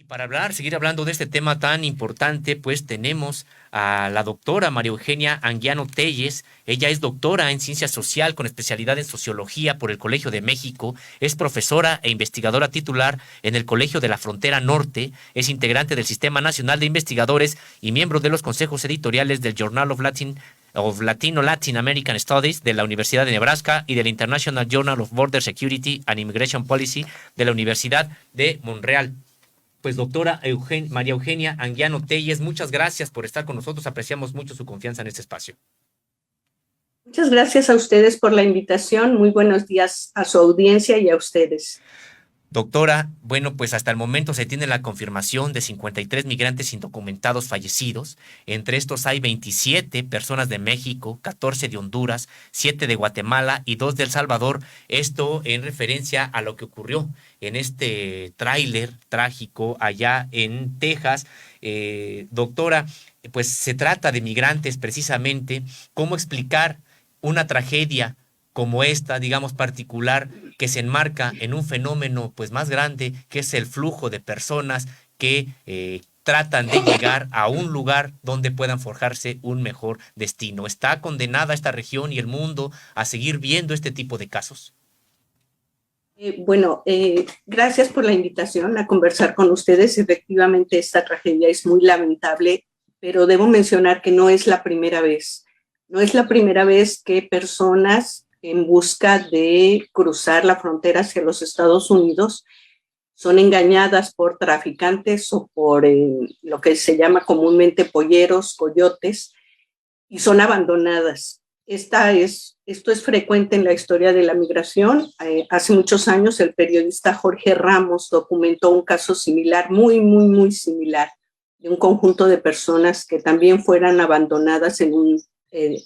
Para seguir hablando de este tema tan importante, pues tenemos a la doctora María Eugenia Anguiano Telles. Ella es doctora en Ciencia Social con especialidad en Sociología por el Colegio de México. Es profesora e investigadora titular en el Colegio de la Frontera Norte. Es integrante del Sistema Nacional de Investigadores y miembro de los consejos editoriales del Journal of Latin American Studies de la Universidad de Nebraska y del International Journal of Border Security and Immigration Policy de la Universidad de Montreal. Pues doctora María Eugenia Anguiano Telles, muchas gracias por estar con nosotros. Apreciamos mucho su confianza en este espacio. Muchas gracias a ustedes por la invitación. Muy buenos días a su audiencia y a ustedes. Doctora, bueno, pues hasta el momento se tiene la confirmación de 53 migrantes indocumentados fallecidos. Entre estos hay 27 personas de México, 14 de Honduras, 7 de Guatemala y 2 de El Salvador. Esto en referencia a lo que ocurrió en este tráiler trágico allá en Texas. Doctora, pues se trata de migrantes precisamente. ¿Cómo explicar una tragedia como esta, digamos, particular, que se enmarca en un fenómeno pues más grande, que es el flujo de personas que tratan de llegar a un lugar donde puedan forjarse un mejor destino? ¿Está condenada esta región y el mundo a seguir viendo este tipo de casos? Gracias por la invitación a conversar con ustedes. Efectivamente, esta tragedia es muy lamentable, pero debo mencionar que no es la primera vez. No es la primera vez que personas en busca de cruzar la frontera hacia los Estados Unidos son engañadas por traficantes o por lo que se llama comúnmente polleros, coyotes, y son abandonadas. Esto es frecuente en la historia de la migración. Hace muchos años el periodista Jorge Ramos documentó un caso similar, muy similar, de un conjunto de personas que también fueran abandonadas en un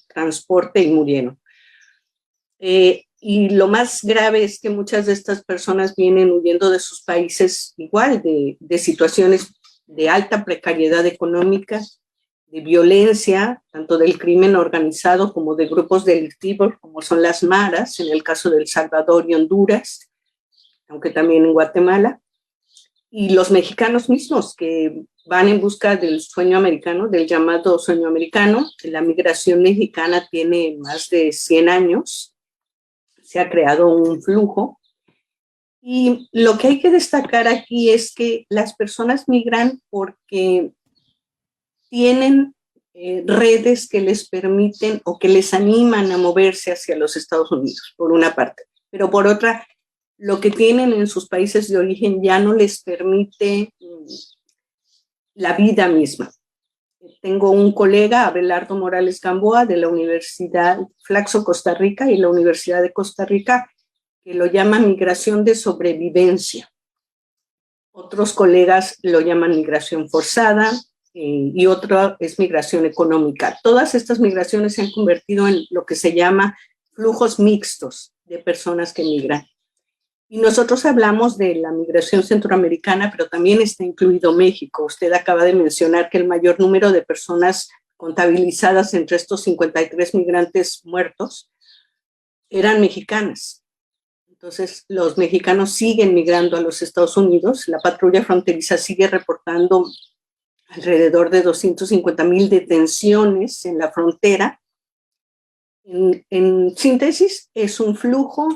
transporte y murieron. Y lo más grave es que muchas de estas personas vienen huyendo de sus países igual, de situaciones de alta precariedad económica, de violencia, tanto del crimen organizado como de grupos delictivos, como son las maras, en el caso de El Salvador y Honduras, aunque también en Guatemala, y los mexicanos mismos que van en busca del sueño americano, del llamado sueño americano. La migración mexicana tiene más de 100 años, se ha creado un flujo. Y lo que hay que destacar aquí es que las personas migran porque tienen redes que les permiten o que les animan a moverse hacia los Estados Unidos, por una parte. Pero por otra, lo que tienen en sus países de origen ya no les permite la vida misma. Tengo un colega, Abelardo Morales Gamboa, de la Universidad Flaxo, Costa Rica, y la Universidad de Costa Rica, que lo llama migración de sobrevivencia. Otros colegas lo llaman migración forzada y otro es migración económica. Todas estas migraciones se han convertido en lo que se llama flujos mixtos de personas que migran. Y nosotros hablamos de la migración centroamericana, pero también está incluido México. Usted acaba de mencionar que el mayor número de personas contabilizadas entre estos 53 migrantes muertos eran mexicanas. Entonces, los mexicanos siguen migrando a los Estados Unidos. La patrulla fronteriza sigue reportando alrededor de 250,000 detenciones en la frontera. En síntesis, es un flujo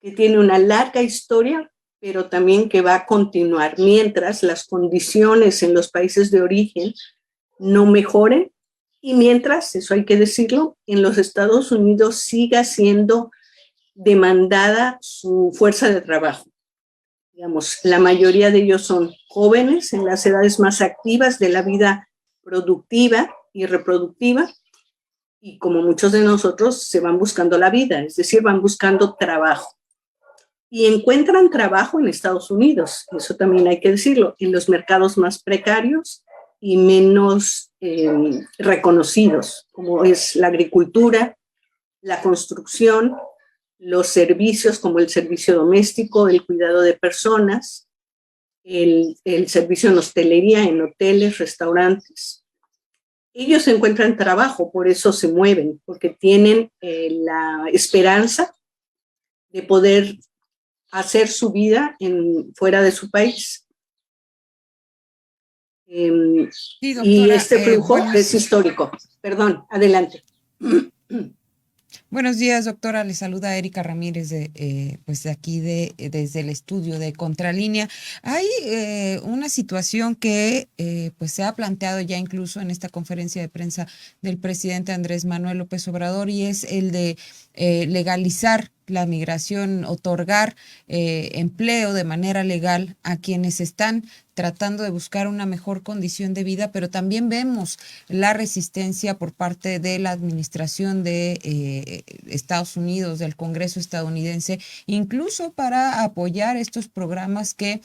que tiene una larga historia, pero también que va a continuar mientras las condiciones en los países de origen no mejoren y mientras, eso hay que decirlo, en los Estados Unidos siga siendo demandada su fuerza de trabajo. Digamos, la mayoría de ellos son jóvenes en las edades más activas de la vida productiva y reproductiva, y como muchos de nosotros se van buscando la vida, es decir, van buscando trabajo. Y encuentran trabajo en Estados Unidos, eso también hay que decirlo, en los mercados más precarios y menos reconocidos, como es la agricultura, la construcción, los servicios como el servicio doméstico, el cuidado de personas, el servicio en hostelería, en hoteles, restaurantes. Ellos encuentran trabajo, por eso se mueven, porque tienen la esperanza de poder hacer su vida fuera de su país. Sí, doctora, y este flujo es histórico. Perdón, adelante. Buenos días, doctora. Le saluda Erika Ramírez pues de aquí desde el estudio de Contralínea. Hay una situación que pues se ha planteado ya incluso en esta conferencia de prensa del presidente Andrés Manuel López Obrador, y es el de legalizar la migración, otorgar empleo de manera legal a quienes están tratando de buscar una mejor condición de vida, pero también vemos la resistencia por parte de la administración de Estados Unidos, del Congreso estadounidense, incluso para apoyar estos programas que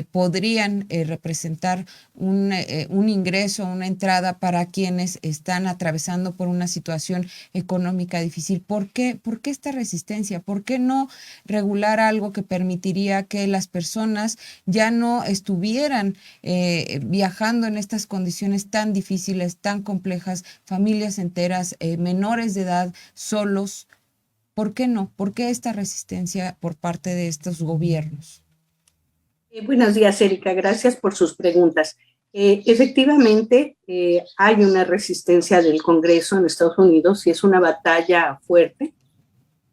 podrían representar un ingreso, una entrada para quienes están atravesando por una situación económica difícil. ¿Por qué esta resistencia? ¿Por qué no regular algo que permitiría que las personas ya no estuvieran viajando en estas condiciones tan difíciles, tan complejas, familias enteras, menores de edad, solos? ¿Por qué no? ¿Por qué esta resistencia por parte de estos gobiernos? Buenos días, Erika. Gracias por sus preguntas. Efectivamente, hay una resistencia del Congreso en Estados Unidos y es una batalla fuerte.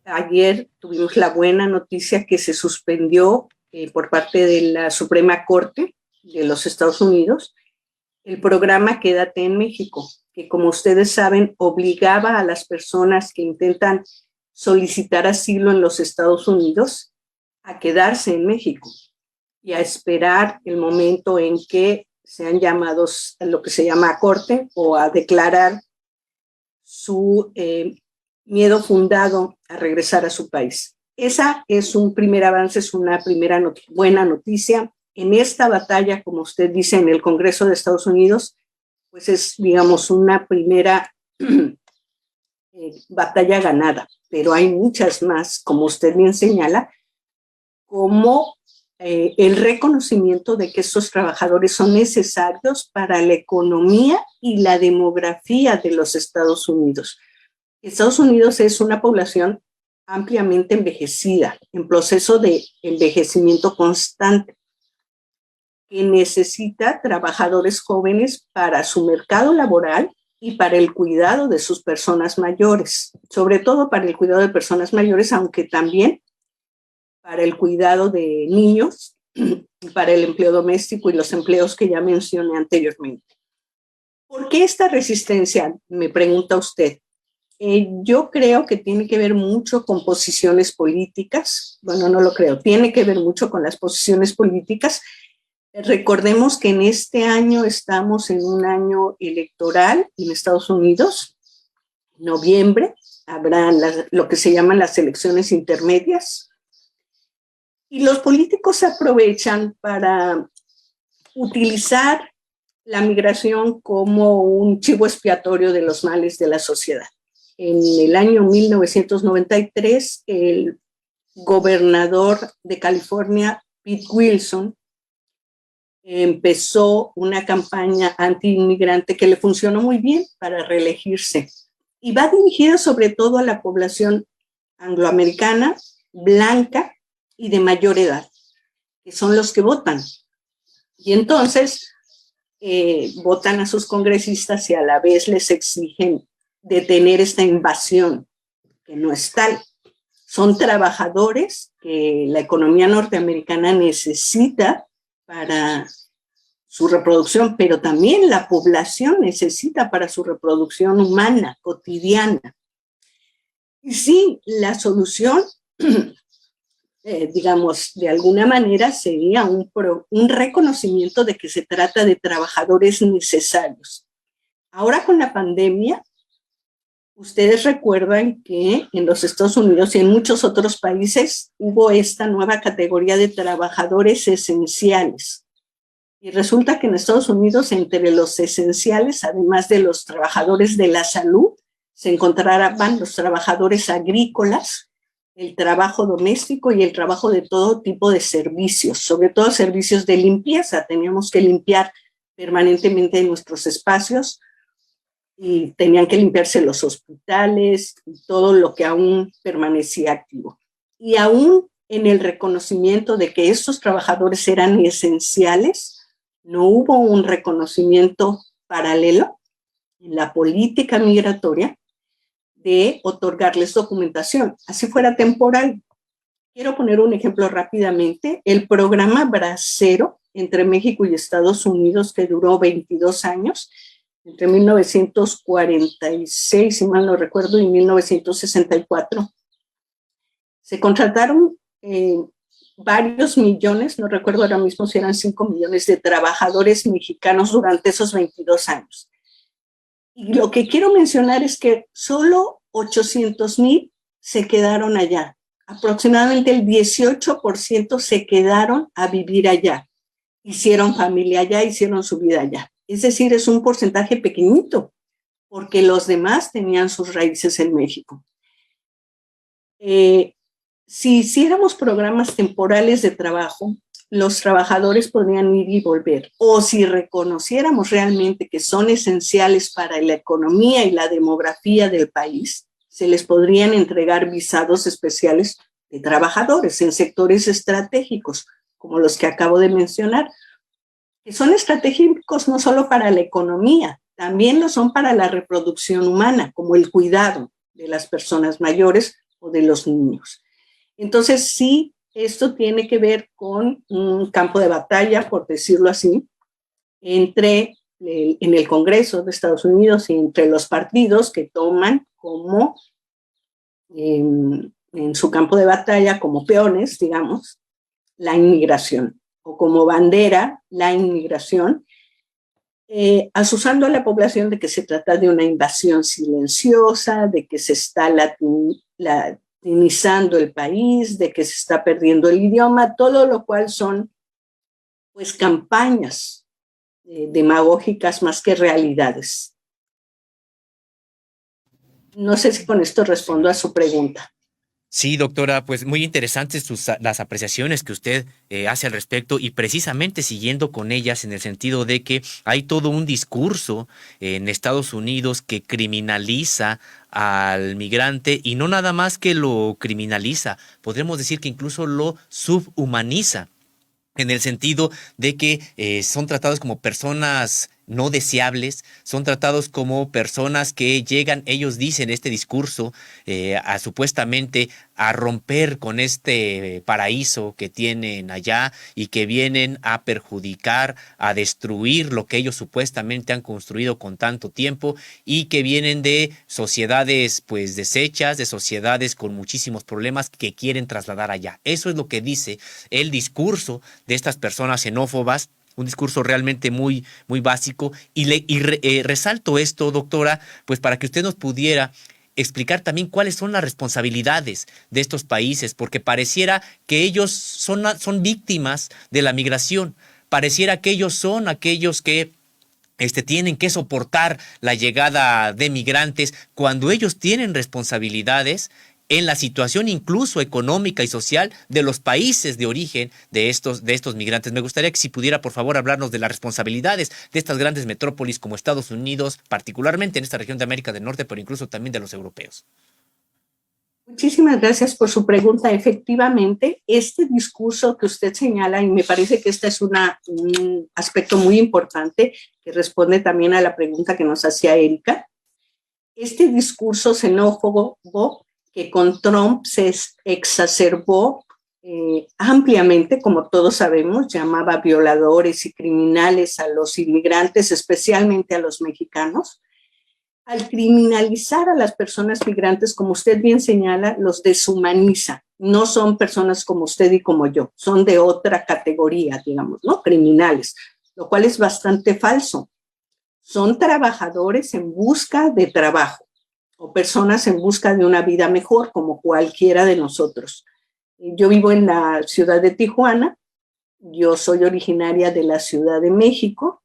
Ayer tuvimos la buena noticia que se suspendió por parte de la Suprema Corte de los Estados Unidos el programa Quédate en México, que, como ustedes saben, obligaba a las personas que intentan solicitar asilo en los Estados Unidos a quedarse en México y a esperar el momento en que sean llamados a lo que se llama a corte o a declarar su miedo fundado a regresar a su país. Esa es un primer avance, es una primera buena noticia. En esta batalla, como usted dice, en el Congreso de Estados Unidos, pues es, digamos, una primera batalla ganada, pero hay muchas más, como usted bien señala, como el reconocimiento de que estos trabajadores son necesarios para la economía y la demografía de los Estados Unidos. Estados Unidos es una población ampliamente envejecida, en proceso de envejecimiento constante, que necesita trabajadores jóvenes para su mercado laboral y para el cuidado de sus personas mayores, sobre todo para el cuidado de personas mayores, aunque también para el cuidado de niños, para el empleo doméstico y los empleos que ya mencioné anteriormente. ¿Por qué esta resistencia? Me pregunta usted. Yo creo que tiene que ver mucho con posiciones políticas. Bueno, no lo creo. Tiene que ver mucho con las posiciones políticas. Recordemos que en este año estamos en un año electoral en Estados Unidos. En noviembre habrá lo que se llaman las elecciones intermedias. Y los políticos aprovechan para utilizar la migración como un chivo expiatorio de los males de la sociedad. En el año 1993, el gobernador de California, Pete Wilson, empezó una campaña anti-inmigrante que le funcionó muy bien para reelegirse. Y va dirigida sobre todo a la población angloamericana, blanca, y de mayor edad, que son los que votan. Y entonces votan a sus congresistas y a la vez les exigen detener esta invasión, que no es tal. Son trabajadores que la economía norteamericana necesita para su reproducción, pero también la población necesita para su reproducción humana, cotidiana. Y sí, la solución digamos, de alguna manera sería un reconocimiento de que se trata de trabajadores necesarios. Ahora con la pandemia, ustedes recuerdan que en los Estados Unidos y en muchos otros países hubo esta nueva categoría de trabajadores esenciales. Y resulta que en Estados Unidos, entre los esenciales, además de los trabajadores de la salud, se encontraban los trabajadores agrícolas, el trabajo doméstico y el trabajo de todo tipo de servicios, sobre todo servicios de limpieza. Teníamos que limpiar permanentemente nuestros espacios y tenían que limpiarse los hospitales y todo lo que aún permanecía activo. Y aún en el reconocimiento de que estos trabajadores eran esenciales, no hubo un reconocimiento paralelo en la política migratoria de otorgarles documentación, así fuera temporal. Quiero poner un ejemplo rápidamente. El programa Bracero entre México y Estados Unidos, que duró 22 años, entre 1946, si mal no recuerdo, y 1964. Se contrataron varios millones, no recuerdo ahora mismo si eran 5 millones de trabajadores mexicanos durante esos 22 años. Y lo que quiero mencionar es que solo 800,000 se quedaron allá. Aproximadamente el 18% se quedaron a vivir allá. Hicieron familia allá, hicieron su vida allá. Es decir, es un porcentaje pequeñito, porque los demás tenían sus raíces en México. Si hiciéramos programas temporales de trabajo, los trabajadores podrían ir y volver. O si reconociéramos realmente que son esenciales para la economía y la demografía del país, se les podrían entregar visados especiales de trabajadores en sectores estratégicos, como los que acabo de mencionar, que son estratégicos no solo para la economía, también lo son para la reproducción humana, como el cuidado de las personas mayores o de los niños. Entonces, sí, esto tiene que ver con un campo de batalla, por decirlo así, en el Congreso de Estados Unidos y entre los partidos que toman como en su campo de batalla, como peones, digamos, la inmigración, o como bandera, la inmigración, asusando a la población de que se trata de una invasión silenciosa, de que se está latinizando el país, de que se está perdiendo el idioma, todo lo cual son pues campañas demagógicas más que realidades. No sé si con esto respondo a su pregunta. Sí, doctora, pues muy interesantes las apreciaciones que usted hace al respecto y precisamente siguiendo con ellas en el sentido de que hay todo un discurso en Estados Unidos que criminaliza al migrante y no nada más que lo criminaliza, podríamos decir que incluso lo subhumaniza, en el sentido de que son tratados como personas no deseables, son tratados como personas que llegan, ellos dicen este discurso, supuestamente a romper con este paraíso que tienen allá y que vienen a perjudicar, a destruir lo que ellos supuestamente han construido con tanto tiempo y que vienen de sociedades pues deshechas, de sociedades con muchísimos problemas que quieren trasladar allá. Eso es lo que dice el discurso de estas personas xenófobas, un discurso realmente muy, muy básico. Resalto esto, doctora, pues para que usted nos pudiera explicar también cuáles son las responsabilidades de estos países, porque pareciera que ellos son víctimas de la migración, pareciera que ellos son aquellos que tienen que soportar la llegada de migrantes cuando ellos tienen responsabilidades en la situación incluso económica y social de los países de origen de estos migrantes. Me gustaría que si pudiera, por favor, hablarnos de las responsabilidades de estas grandes metrópolis como Estados Unidos, particularmente en esta región de América del Norte, pero incluso también de los europeos. Muchísimas gracias por su pregunta. Efectivamente, este discurso que usted señala, y me parece que este es un aspecto muy importante que responde también a la pregunta que nos hacía Erika, este discurso xenófobo que con Trump se exacerbó ampliamente, como todos sabemos, llamaba violadores y criminales a los inmigrantes, especialmente a los mexicanos. Al criminalizar a las personas migrantes, como usted bien señala, los deshumaniza. No son personas como usted y como yo, son de otra categoría, digamos, ¿no? Criminales, lo cual es bastante falso. Son trabajadores en busca de trabajo o personas en busca de una vida mejor, como cualquiera de nosotros. Yo vivo en la ciudad de Tijuana, yo soy originaria de la Ciudad de México,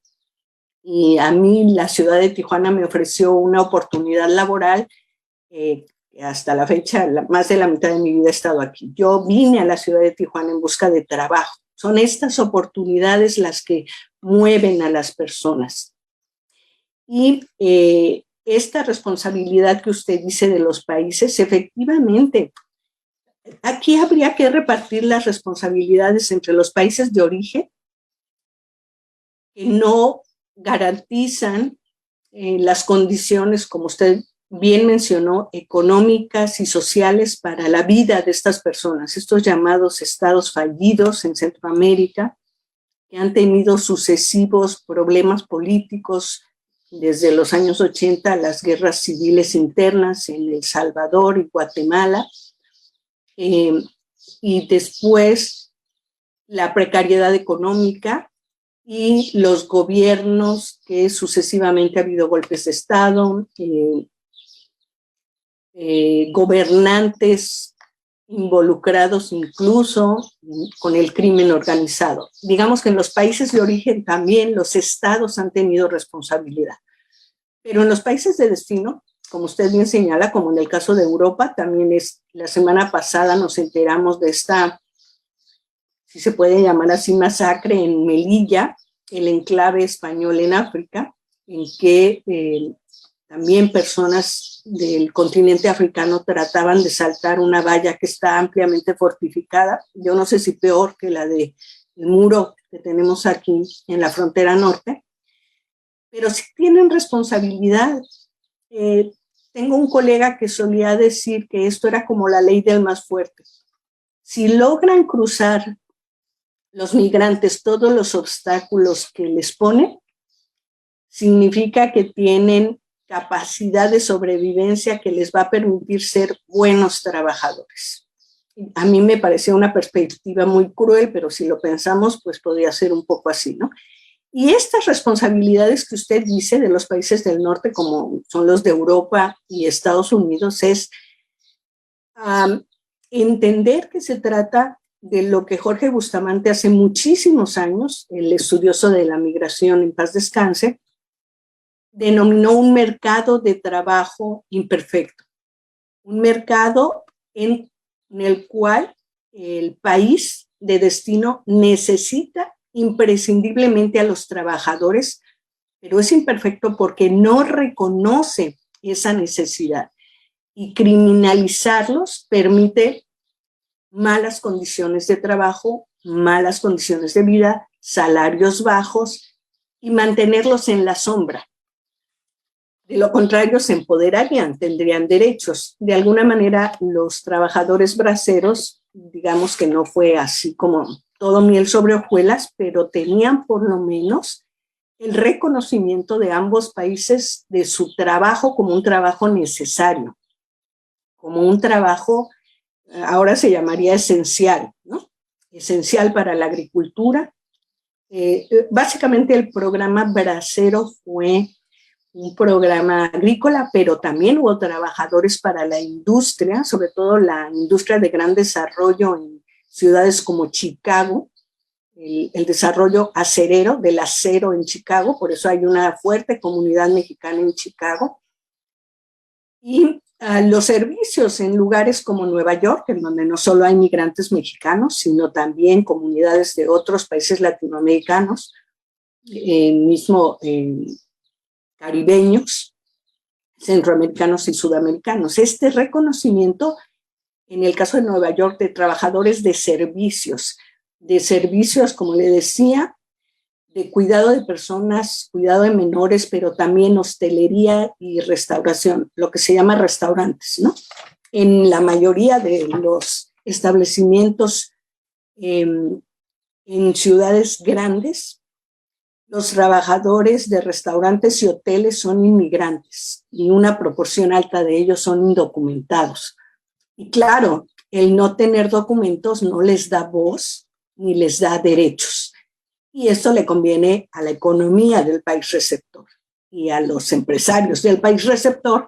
y a mí la ciudad de Tijuana me ofreció una oportunidad laboral. Hasta la fecha, más de la mitad de mi vida he estado aquí. Yo vine a la ciudad de Tijuana en busca de trabajo. Son estas oportunidades las que mueven a las personas. Y esta responsabilidad que usted dice de los países, efectivamente, aquí habría que repartir las responsabilidades entre los países de origen que no garantizan las condiciones, como usted bien mencionó, económicas y sociales para la vida de estas personas, estos llamados estados fallidos en Centroamérica, que han tenido sucesivos problemas políticos desde los años 80, las guerras civiles internas en El Salvador y Guatemala, y después la precariedad económica y los gobiernos que sucesivamente ha habido golpes de Estado, gobernantes involucrados incluso con el crimen organizado. Digamos que en los países de origen también los estados han tenido responsabilidad, pero en los países de destino, como usted bien señala, como en el caso de Europa, también la semana pasada nos enteramos de esta, si se puede llamar así, masacre en Melilla, el enclave español en África, en que también personas del continente africano trataban de saltar una valla que está ampliamente fortificada. Yo no sé si peor que la del muro que tenemos aquí en la frontera norte, pero sí tienen responsabilidad. Tengo un colega que solía decir que esto era como la ley del más fuerte. Si logran cruzar los migrantes todos los obstáculos que les ponen, significa que tienen capacidad de sobrevivencia que les va a permitir ser buenos trabajadores. A mí me pareció una perspectiva muy cruel, pero si lo pensamos, pues podría ser un poco así, ¿no? Y estas responsabilidades que usted dice de los países del norte, como son los de Europa y Estados Unidos, es entender que se trata de lo que Jorge Bustamante hace muchísimos años, el estudioso de la migración, en paz descanse, denominó un mercado de trabajo imperfecto, un mercado en el cual el país de destino necesita imprescindiblemente a los trabajadores, pero es imperfecto porque no reconoce esa necesidad, y criminalizarlos permite malas condiciones de trabajo, malas condiciones de vida, salarios bajos y mantenerlos en la sombra. De lo contrario, se empoderarían, tendrían derechos. De alguna manera, los trabajadores braceros, digamos que no fue así como todo miel sobre hojuelas, pero tenían por lo menos el reconocimiento de ambos países de su trabajo como un trabajo necesario, como un trabajo, ahora se llamaría esencial, ¿no? Esencial para la agricultura. Básicamente el programa Bracero fue un programa agrícola, pero también hubo trabajadores para la industria, sobre todo la industria de gran desarrollo en ciudades como Chicago, el desarrollo acerero, del acero en Chicago, por eso hay una fuerte comunidad mexicana en Chicago. Y los servicios en lugares como Nueva York, en donde no solo hay migrantes mexicanos, sino también comunidades de otros países latinoamericanos, mismo caribeños, centroamericanos y sudamericanos. Este reconocimiento, en el caso de Nueva York, de trabajadores de servicios, como le decía, de cuidado de personas, cuidado de menores, pero también hostelería y restauración, lo que se llama restaurantes, ¿no? En la mayoría de los establecimientos en ciudades grandes, los trabajadores de restaurantes y hoteles son inmigrantes y una proporción alta de ellos son indocumentados. Y claro, el no tener documentos no les da voz ni les da derechos. Y esto le conviene a la economía del país receptor y a los empresarios del país receptor,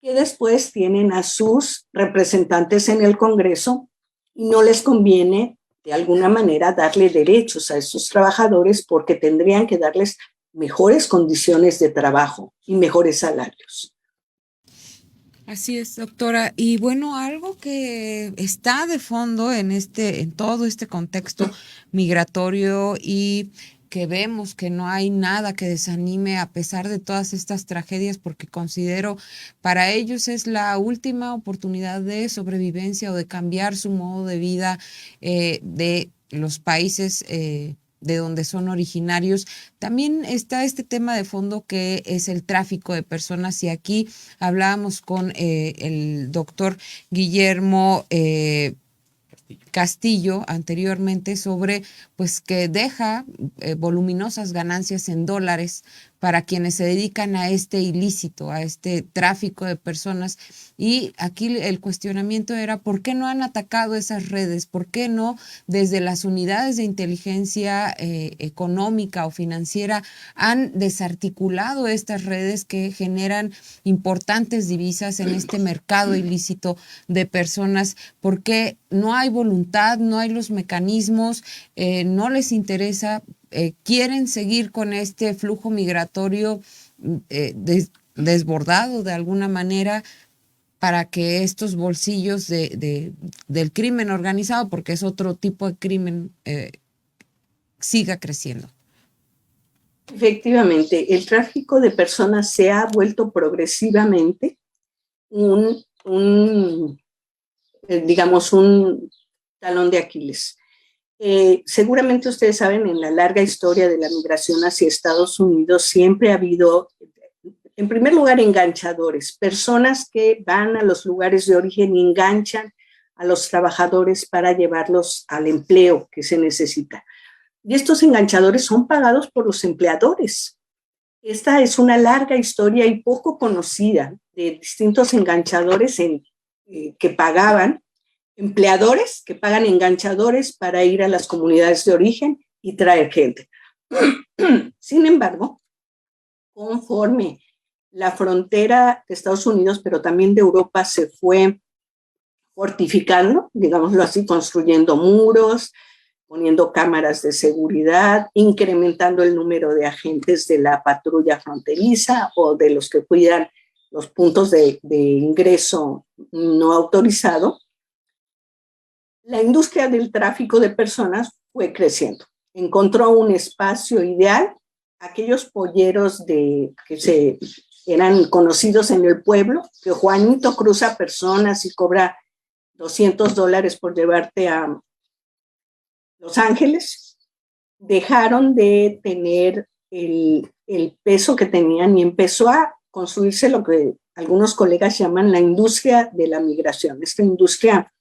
que después tienen a sus representantes en el Congreso y no les conviene de alguna manera darle derechos a esos trabajadores porque tendrían que darles mejores condiciones de trabajo y mejores salarios. Así es, doctora. Y bueno, algo que está de fondo en todo este contexto migratorio y que vemos que no hay nada que desanime a pesar de todas estas tragedias, porque considero para ellos es la última oportunidad de sobrevivencia o de cambiar su modo de vida de los países de donde son originarios. También está este tema de fondo que es el tráfico de personas, y aquí hablábamos con el doctor Guillermo Castillo anteriormente sobre pues que deja voluminosas ganancias en dólares para quienes se dedican a este ilícito, a este tráfico de personas. Y aquí el cuestionamiento era ¿por qué no han atacado esas redes? ¿Por qué no desde las unidades de inteligencia económica o financiera han desarticulado estas redes que generan importantes divisas en este mercado ilícito de personas? ¿Por qué no hay voluntad, no hay los mecanismos, no les interesa? Quieren seguir con este flujo migratorio desbordado de alguna manera para que estos bolsillos del crimen organizado, porque es otro tipo de crimen, siga creciendo. Efectivamente, el tráfico de personas se ha vuelto progresivamente digamos, un talón de Aquiles. Seguramente ustedes saben, en la larga historia de la migración hacia Estados Unidos siempre ha habido, en primer lugar, enganchadores, personas que van a los lugares de origen y enganchan a los trabajadores para llevarlos al empleo que se necesita. Y estos enganchadores son pagados por los empleadores. Esta es una larga historia y poco conocida de distintos enganchadores que pagaban, empleadores que pagan enganchadores para ir a las comunidades de origen y traer gente. Sin embargo, conforme la frontera de Estados Unidos, pero también de Europa, se fue fortificando, digámoslo así, construyendo muros, poniendo cámaras de seguridad, incrementando el número de agentes de la patrulla fronteriza o de los que cuidan los puntos de ingreso no autorizado, la industria del tráfico de personas fue creciendo. Encontró un espacio ideal. Aquellos polleros que eran conocidos en el pueblo, que Juanito cruza personas y cobra $200 por llevarte a Los Ángeles, dejaron de tener el peso que tenían y empezó a construirse lo que algunos colegas llaman la industria de la migración, esta industria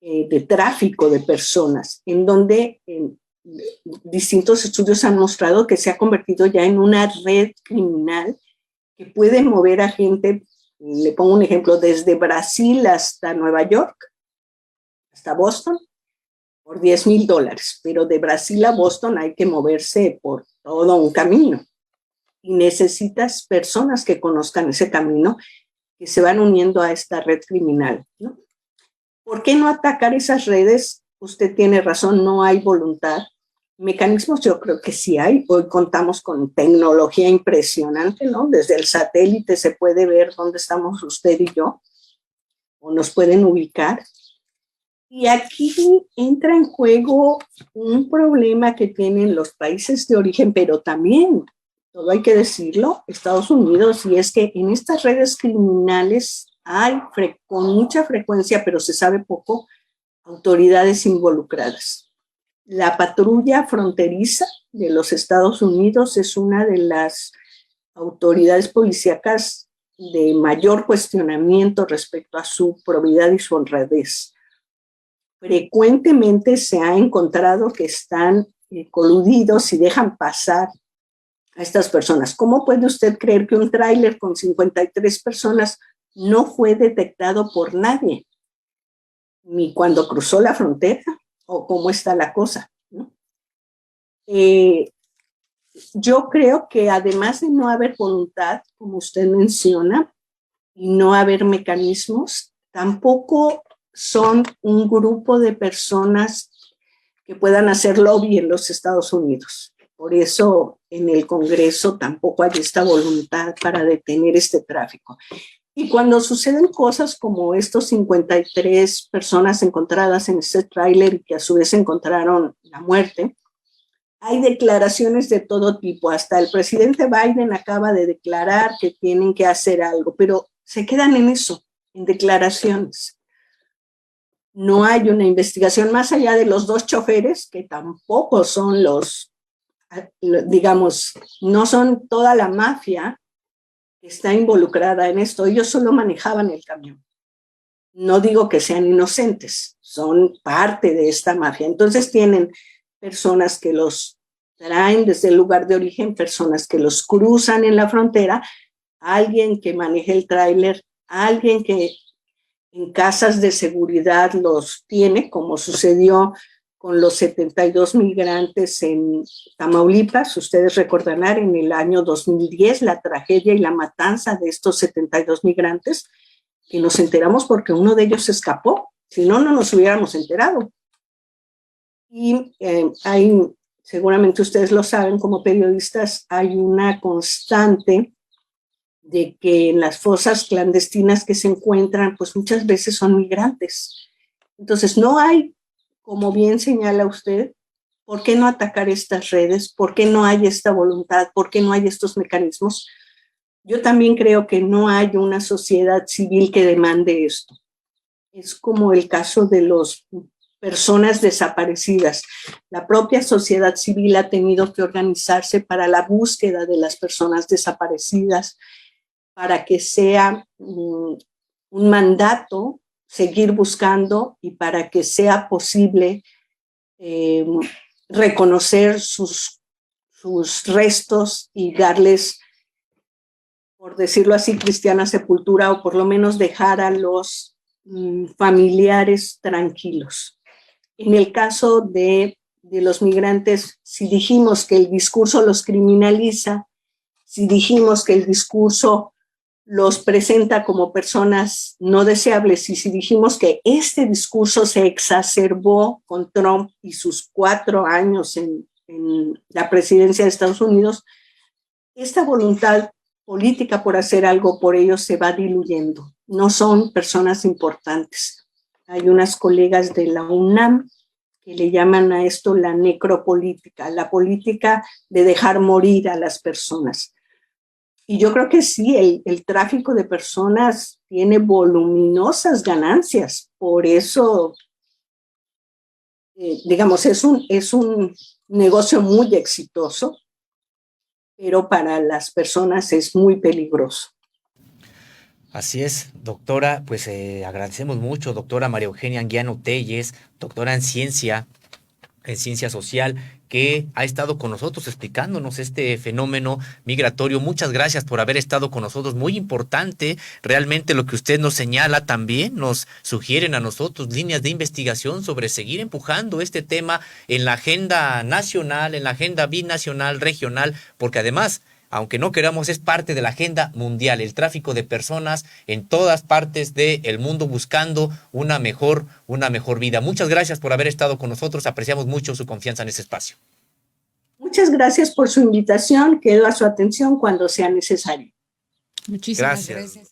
de tráfico de personas, en donde distintos estudios han mostrado que se ha convertido ya en una red criminal que puede mover a gente, le pongo un ejemplo, desde Brasil hasta Nueva York, hasta Boston, por $10,000, pero de Brasil a Boston hay que moverse por todo un camino y necesitas personas que conozcan ese camino, que se van uniendo a esta red criminal, ¿no? ¿Por qué no atacar esas redes? Usted tiene razón, no hay voluntad. Mecanismos yo creo que sí hay. Hoy contamos con tecnología impresionante, ¿no? Desde el satélite se puede ver dónde estamos usted y yo, o nos pueden ubicar. Y aquí entra en juego un problema que tienen los países de origen, pero también, todo hay que decirlo, Estados Unidos, y es que en estas redes criminales hay con mucha frecuencia, pero se sabe poco, autoridades involucradas. La patrulla fronteriza de los Estados Unidos es una de las autoridades policíacas de mayor cuestionamiento respecto a su probidad y su honradez. Frecuentemente se ha encontrado que están coludidos y dejan pasar a estas personas. ¿Cómo puede usted creer que un tráiler con 53 personas no fue detectado por nadie, ni cuando cruzó la frontera, o cómo está la cosa, ¿no? Yo creo que además de no haber voluntad, como usted menciona, y no haber mecanismos, tampoco son un grupo de personas que puedan hacer lobby en los Estados Unidos. Por eso en el Congreso tampoco hay esta voluntad para detener este tráfico. Y cuando suceden cosas como estos 53 personas encontradas en este tráiler y que a su vez encontraron la muerte, hay declaraciones de todo tipo. Hasta el presidente Biden acaba de declarar que tienen que hacer algo, pero se quedan en eso, en declaraciones. no hay una investigación más allá de los 2 choferes, que tampoco son digamos, no son toda la mafia que está involucrada en esto. Ellos solo manejaban el camión. No digo que sean inocentes, son parte de esta mafia. Entonces tienen personas que los traen desde el lugar de origen, personas que los cruzan en la frontera, alguien que maneje el tráiler, alguien que en casas de seguridad los tiene, como sucedió con los 72 migrantes en Tamaulipas. Ustedes recordarán en el año 2010 la tragedia y la matanza de estos 72 migrantes, que nos enteramos porque uno de ellos escapó, si no, no nos hubiéramos enterado. Y seguramente ustedes lo saben como periodistas, hay una constante de que en las fosas clandestinas que se encuentran, pues muchas veces son migrantes. Entonces no hay, como bien señala usted, ¿por qué no atacar estas redes? ¿Por qué no hay esta voluntad? ¿Por qué no hay estos mecanismos? Yo también creo que no hay una sociedad civil que demande esto. Es como el caso de las personas desaparecidas. La propia sociedad civil ha tenido que organizarse para la búsqueda de las personas desaparecidas, para que sea un mandato seguir buscando y para que sea posible reconocer sus restos y darles, por decirlo así, cristiana sepultura, o por lo menos dejar a los familiares tranquilos. En el caso de los migrantes, si dijimos que el discurso los criminaliza, si dijimos que el discurso los presenta como personas no deseables, y si dijimos que este discurso se exacerbó con Trump y sus 4 años en la presidencia de Estados Unidos, esta voluntad política por hacer algo por ellos se va diluyendo. No son personas importantes. Hay unas colegas de la UNAM que le llaman a esto la necropolítica, la política de dejar morir a las personas. Y yo creo que sí, el tráfico de personas tiene voluminosas ganancias. Por eso, digamos, es un negocio muy exitoso, pero para las personas es muy peligroso. Así es, doctora, pues agradecemos mucho, doctora María Eugenia Anguiano Telles, doctora en ciencia social, que ha estado con nosotros explicándonos este fenómeno migratorio. Muchas gracias por haber estado con nosotros. Muy importante, realmente lo que usted nos señala también nos sugieren a nosotros líneas de investigación sobre seguir empujando este tema en la agenda nacional, en la agenda binacional, regional, porque además, aunque no queramos, es parte de la agenda mundial, el tráfico de personas en todas partes del mundo buscando una mejor vida. Muchas gracias por haber estado con nosotros, apreciamos mucho su confianza en ese espacio. Muchas gracias por su invitación, quedo a su atención cuando sea necesario. Muchísimas gracias.